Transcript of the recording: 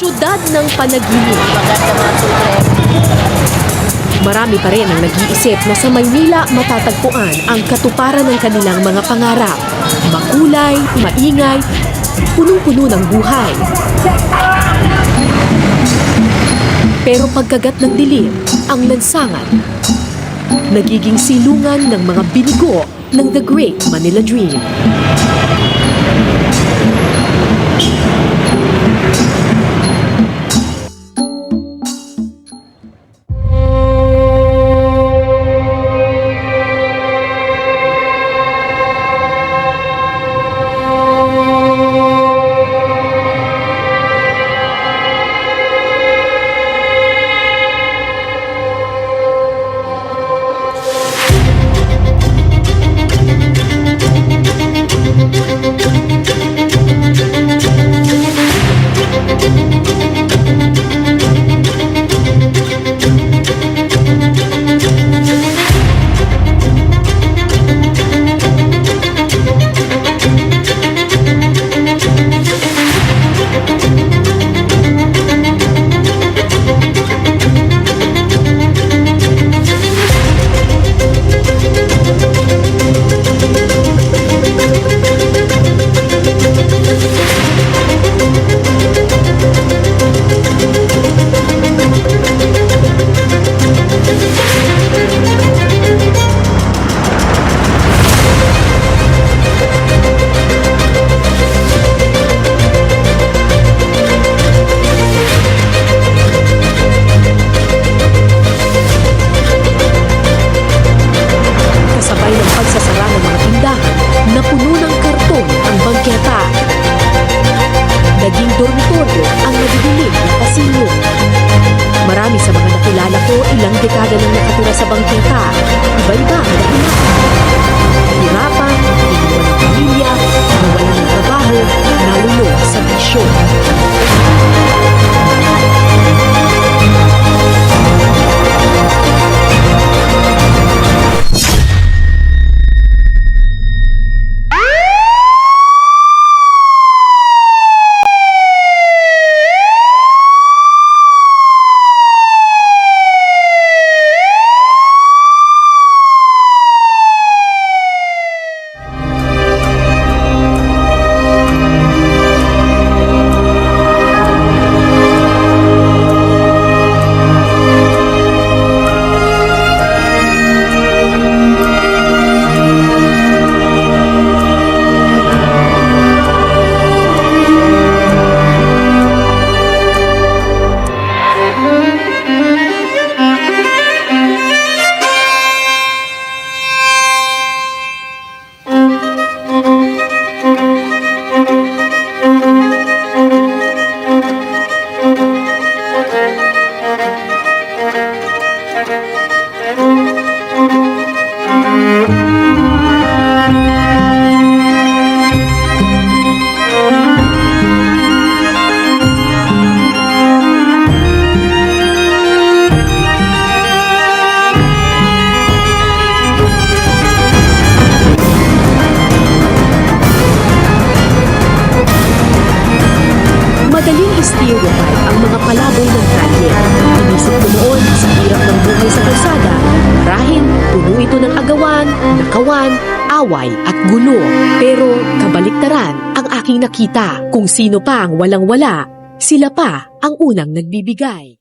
Syudad ng panaginip. Marami pa rin ang nag-iisip na sa Maynila matatagpuan ang katuparan ng kanilang mga pangarap. Makulay, maingay, punong-puno ng buhay. Pero pagkagat ng dilim, ang lansangan, nagiging silungan ng mga binigo ng The Great Manila Dream. Naging dormitoryo ang nadidilig na pasilyo. Marami sa mga nakilala ko ilang dekada nang nakatira sa bangketa. Iba-iba ang dahilan. Kahirapan, iniwan ng pamilya, nawalan ng trabaho, nalulog sa bisyo. Madaling stereotype ang mga palaboy ng kalye. Inisip ko noon sa hirap ng buhay sa kalsada, marahil puno ito ng agawan, nakawan, away at gulo. Pero kabaliktaran ang aking nakita. Kung sino pa ang walang-wala, sila pa ang unang nagbibigay.